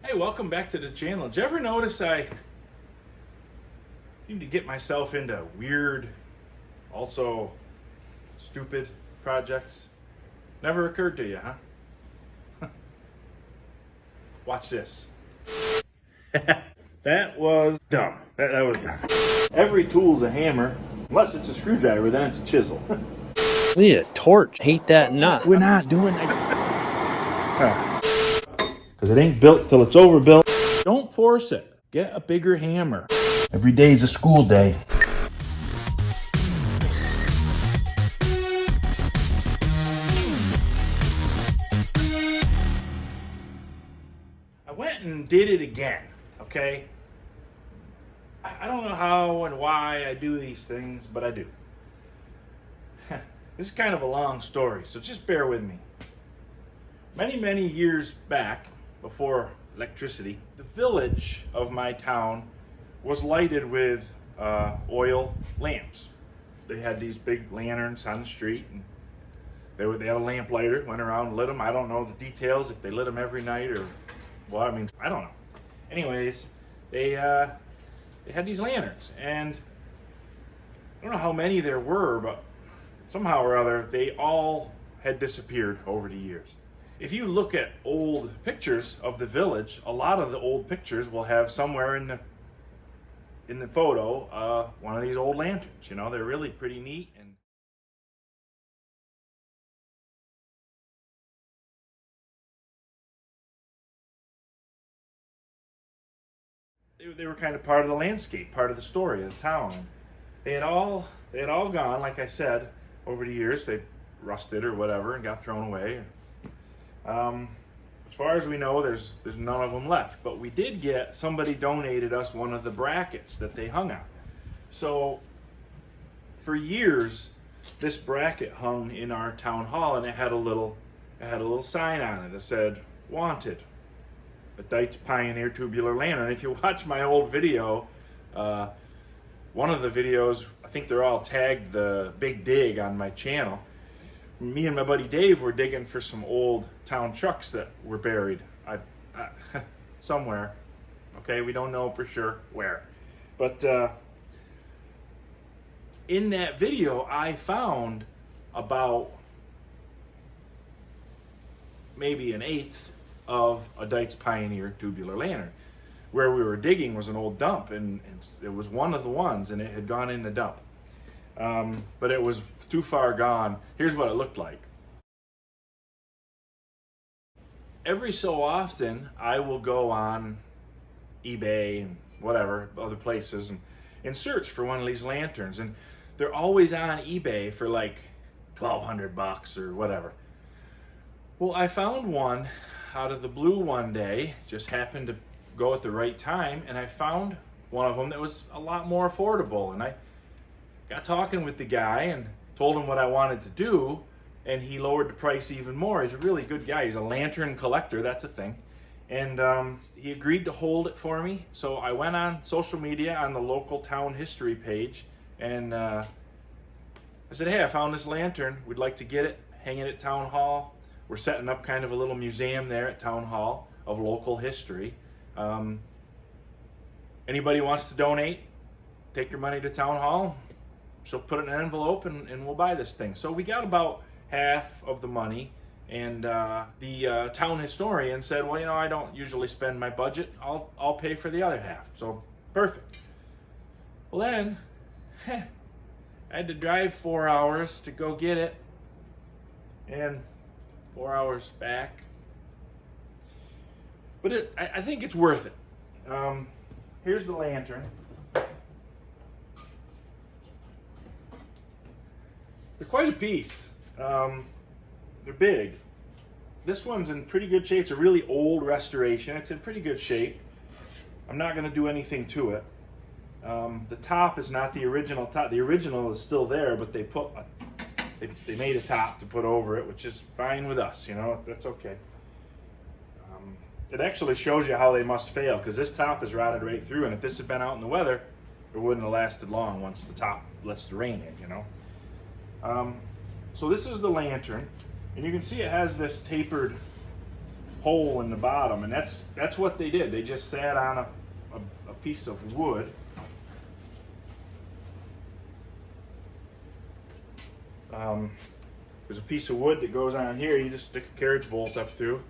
Hey, welcome back to the channel. Did you ever notice I seem to get myself into weird, also stupid projects? Never occurred to you, huh? Watch this. That was dumb. That was dumb. Every tool's a hammer, unless it's a screwdriver, then it's a chisel. We need a torch. Hate that nut. We're not doing that. Because it ain't built till it's overbuilt. Don't force it. Get a bigger hammer. Every day's a school day. I went and did it again, okay? I don't know how and why I do these things, but I do. This is kind of a long story, so just bear with me. Many years back, before electricity, the village of my town was lighted with oil lamps. They had these big lanterns on the street, and they had a lamp lighter, went around and lit them. I don't know the details, if they lit them every night or what. I mean, I don't know. Anyways, they had these lanterns, and I don't know how many there were, but somehow or other, they all had disappeared over the years. If you look at old pictures of the village, a lot of the old pictures will have somewhere in the photo one of these old lanterns. You know, they're really pretty neat. And they were kind of part of the landscape, part of the story of the town. They had all gone, like I said, over the years. They rusted or whatever and got thrown away. As far as we know, there's none of them left. But we did get, somebody donated us one of the brackets that they hung on. So for years, this bracket hung in our town hall, and it had a little sign on it that said, "Wanted, a Dietz Pioneer Tubular Lantern." If you watch my old video, one of the videos, I think they're all tagged the Big Dig on my channel. Me and my buddy Dave were digging for some old town trucks that were buried somewhere. Okay, we don't know for sure where. But in that video, I found about maybe an eighth of a Dietz Pioneer Tubular Lantern. Where we were digging was an old dump, and it was one of the ones, and it had gone in the dump. But it was too far gone. Here's what it looked like. Every so often, I will go on eBay and whatever, other places, and search for one of these lanterns. And they're always on eBay for like $1,200 or whatever. Well, I found one out of the blue one day, just happened to go at the right time, and I found one of them that was a lot more affordable. And I got talking with the guy and told him what I wanted to do, and he lowered the price even more. He's a really good guy. He's a lantern collector, that's a thing. And he agreed to hold it for me. So I went on social media on the local town history page, and I said, "Hey, I found this lantern. We'd like to get it, hang it at Town Hall. We're setting up kind of a little museum there at Town Hall of local history. Anybody wants to donate, take your money to Town Hall. She'll put it in an envelope, and we'll buy this thing." So we got about half of the money, and the town historian said, "Well, you know, I don't usually spend my budget. I'll pay for the other half." So perfect. Well then, I had to drive 4 hours to go get it, and 4 hours back. But I think it's worth it. Here's the lantern. They're quite a piece. They're big. This one's in pretty good shape. It's a really old restoration. It's in pretty good shape. I'm not going to do anything to it. The top is not the original top. The original is still there, but they made a top to put over it, which is fine with us. You know, that's okay. It actually shows you how they must fail, because this top is rotted right through, and if this had been out in the weather, it wouldn't have lasted long once the top lets the rain in, you know. So this is the lantern, and you can see it has this tapered hole in the bottom, and that's what they did. They just sat on a piece of wood. There's a piece of wood that goes on here. You just stick a carriage bolt up through,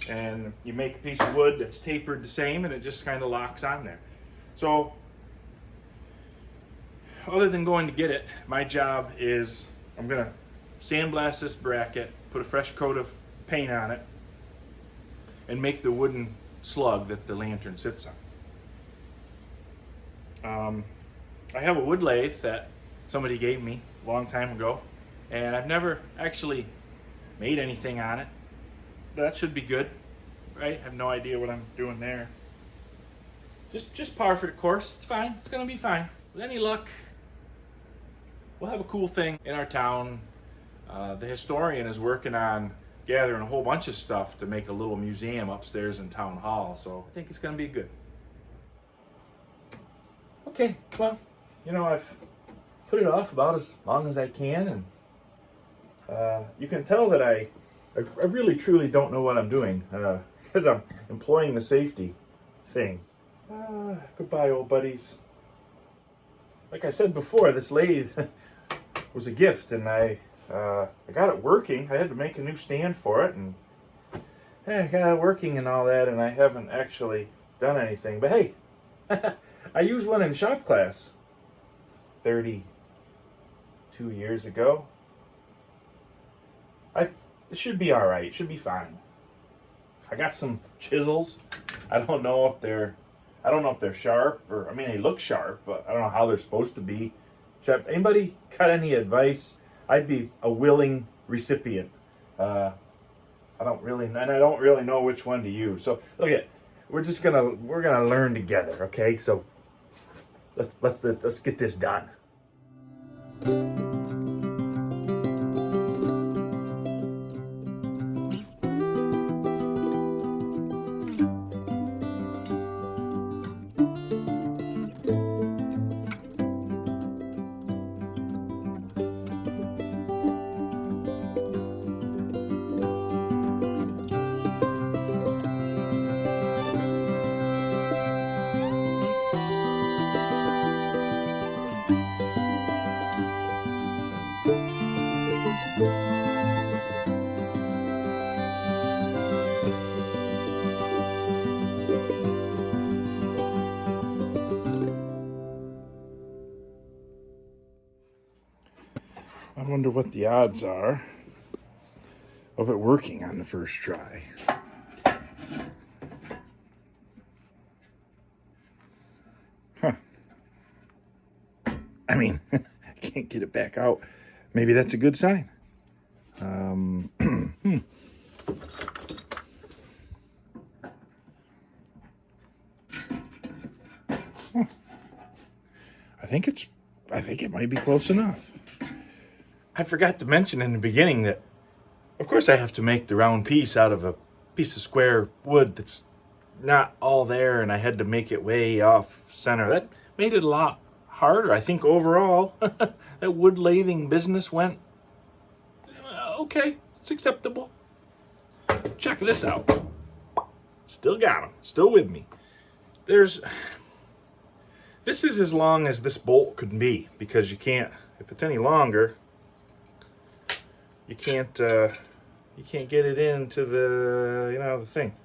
and you make a piece of wood that's tapered the same, and it just kind of locks on there. So other than going to get it, my job is I'm going to sandblast this bracket, put a fresh coat of paint on it, and make the wooden slug that the lantern sits on. I have a wood lathe that somebody gave me a long time ago, and I've never actually made anything on it. That should be good, right? I have no idea what I'm doing there. Just par for the course. It's fine. It's gonna be fine. With any luck, we'll have a cool thing in our town. The historian is working on gathering a whole bunch of stuff to make a little museum upstairs in town hall, so I think it's gonna be good. Okay, well, you know, I've put it off about as long as I can, and you can tell that I really truly don't know what I'm doing, because I'm employing the safety things. Goodbye, old buddies. Like I said before, this lathe was a gift, and I got it working. I had to make a new stand for it, and I got it working and all that, and I haven't actually done anything. But hey, I used one in shop class 32 years ago. It should be all right. It should be fine. I got some chisels. I don't know if they're sharp, or I mean, they look sharp, but I don't know how they're supposed to be. Anybody got any advice? I'd be a willing recipient. I don't really know which one to use. So look at, we're gonna learn together, okay? So let's get this done. I wonder what the odds are of it working on the first try. Huh. I mean, I can't get it back out. Maybe that's a good sign. I think it might be close enough. I forgot to mention in the beginning that, of course, I have to make the round piece out of a piece of square wood that's not all there, and I had to make it way off center. That made it a lot harder. I think overall, that wood lathing business went okay. It's acceptable. Check this out. Still got them. Still with me. This is as long as this bolt could be, because you can't, if it's any longer, you can't get it into the, the thing.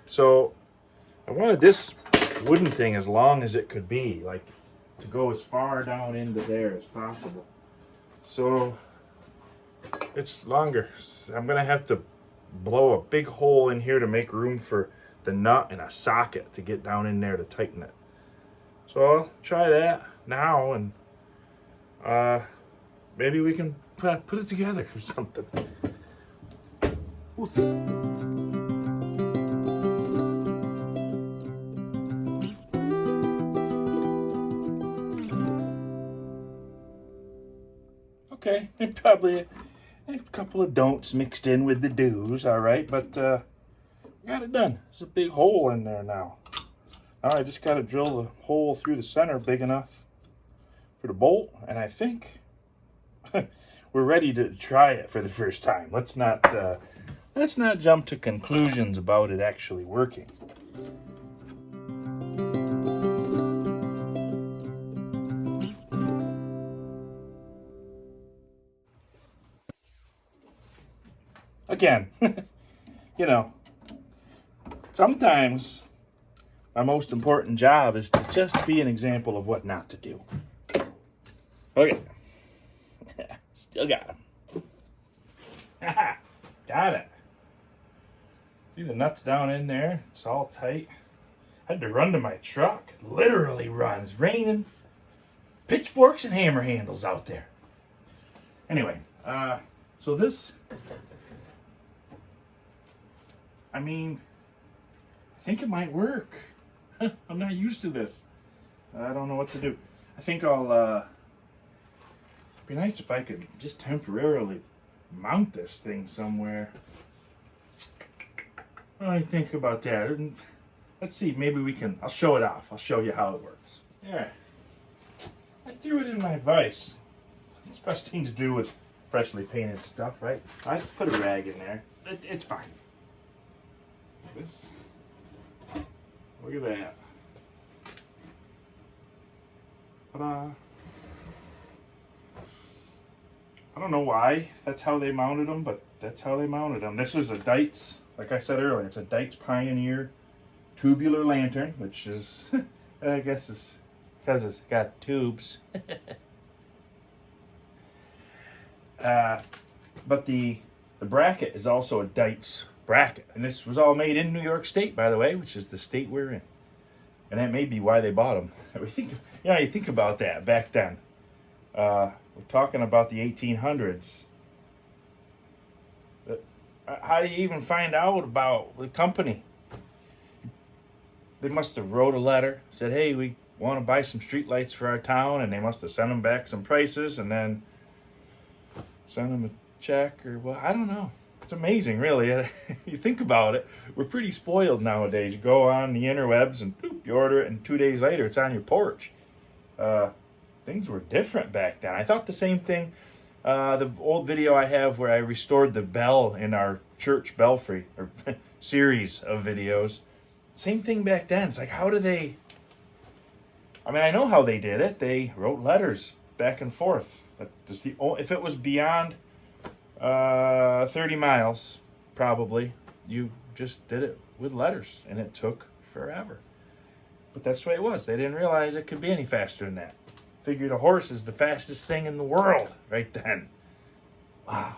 So I wanted this wooden thing as long as it could be, like to go as far down into there as possible. So it's longer. I'm gonna have to blow a big hole in here to make room for the nut and a socket to get down in there to tighten it. So I'll try that now, and maybe we can put it together or something. We'll see. Okay, and probably a couple of don'ts mixed in with the do's, all right, but we got it done. There's a big hole in there now. Now I just got to drill the hole through the center big enough for the bolt, and I think we're ready to try it for the first time. Let's not let's not jump to conclusions about it actually working. Again, you know, sometimes my most important job is to just be an example of what not to do. Okay. Still got him. Got it. See the nuts down in there? It's all tight. Had to run to my truck. Literally run. It's raining. Pitchforks and hammer handles out there. Anyway, so this, I mean, I think it might work. I'm not used to this. I don't know what to do. I think I'll, it'd be nice if I could just temporarily mount this thing somewhere. What do I think about that? Let's see, maybe we can, I'll show it off. I'll show you how it works. Yeah. I threw it in my vise. It's the best thing to do with freshly painted stuff, right? I put a rag in there. It's fine. This. Look at that. Ta-da. I don't know why that's how they mounted them, but that's how they mounted them. This is a Dietz, like I said earlier, it's a Dietz Pioneer Tubular Lantern, which is, I guess it's because it's got tubes. But the bracket is also a Dietz bracket. And this was all made in New York State, by the way, which is the state we're in. And that may be why they bought them. You think about that back then. We're talking about the 1800s. How do you even find out about the company? They must have wrote a letter, said, hey, we want to buy some streetlights for our town, and they must have sent them back some prices and then sent them a check or what, I don't know. It's amazing, really. You think about it, we're pretty spoiled nowadays. You go on the interwebs and boop, you order it, and 2 days later it's on your porch. Things were different back then. I thought the same thing. The old video I have where I restored the bell in our church belfry, or series of videos. Same thing back then. It's like, how do they... I mean, I know how they did it. They wrote letters back and forth. If it was beyond 30 miles, probably, you just did it with letters, and it took forever. But that's the way it was. They didn't realize it could be any faster than that. Figured a horse is the fastest thing in the world right then. Wow.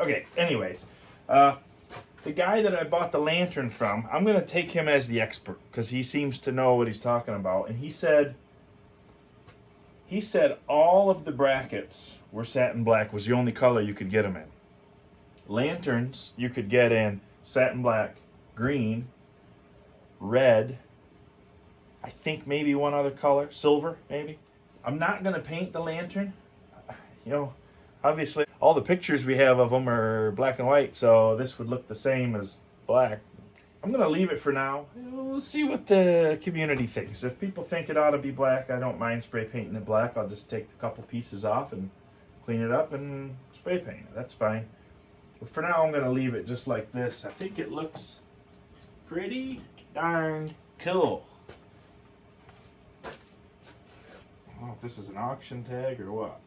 Okay, anyways. The guy that I bought the lantern from, I'm going to take him as the expert because he seems to know what he's talking about. And he said all of the brackets were satin black, was the only color you could get them in. Lanterns you could get in satin black, green, red, I think maybe one other color, silver maybe. I'm not going to paint the lantern. You know, obviously all the pictures we have of them are black and white, so this would look the same as black. I'm going to leave it for now. We'll see what the community thinks. If people think it ought to be black, I don't mind spray painting it black. I'll just take a couple pieces off and clean it up and spray paint it. That's fine. But for now, I'm going to leave it just like this. I think it looks pretty darn cool. I don't know if this is an auction tag or what.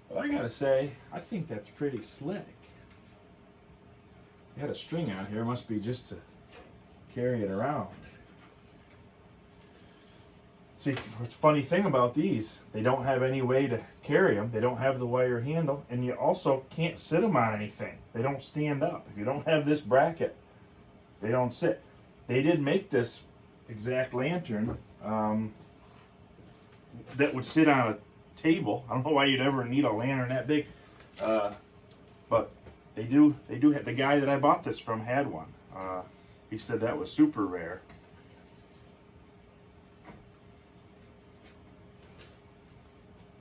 But I gotta say, I think that's pretty slick. You had a string out here, must be just to carry it around. See, what's the funny thing about these, they don't have any way to carry them. They don't have the wire handle, and you also can't sit them on anything. They don't stand up. If you don't have this bracket, they don't sit. They did make this exact lantern that would sit on a table. I don't know why you'd ever need a lantern that big, but they do have. The guy that I bought this from had one. He said that was super rare.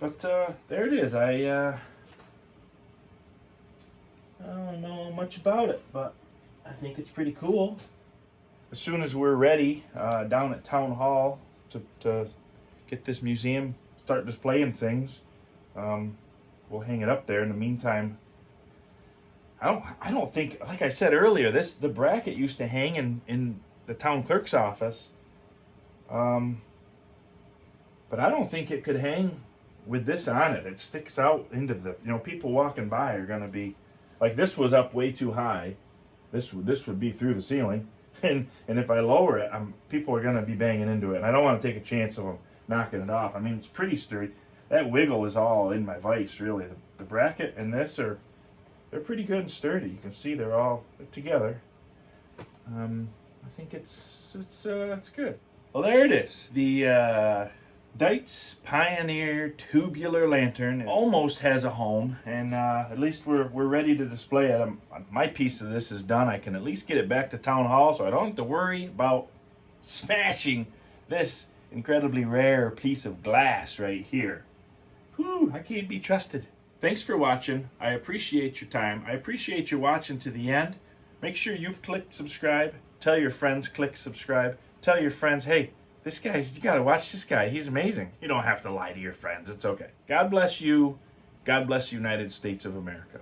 But there it is. I don't know much about it, but I think it's pretty cool. As soon as we're ready down at Town Hall to get this museum, start displaying things, we'll hang it up there. In the meantime, I don't think, like I said earlier, the bracket used to hang in the town clerk's office. But I don't think it could hang with this on it. It sticks out into the, people walking by are going to be, like this was up way too high. This would be through the ceiling. And if I lower it, people are going to be banging into it. And I don't want to take a chance of them knocking it off. I mean, it's pretty sturdy. That wiggle is all in my vise, really. The bracket and this they're pretty good and sturdy. You can see they're together. I think it's good. Well, there it is. The Dietz Pioneer Tubular Lantern almost has a home, and at least we're ready to display it. My piece of this is done. I can at least get it back to town hall, so I don't have to worry about smashing this incredibly rare piece of glass right here. Whew, I can't be trusted. Thanks for watching. I appreciate your time. I appreciate you watching to the end. Make sure you've clicked subscribe. Tell your friends, click subscribe. Tell your friends, hey, you gotta watch this guy. He's amazing. You don't have to lie to your friends. It's okay. God bless you. God bless the United States of America.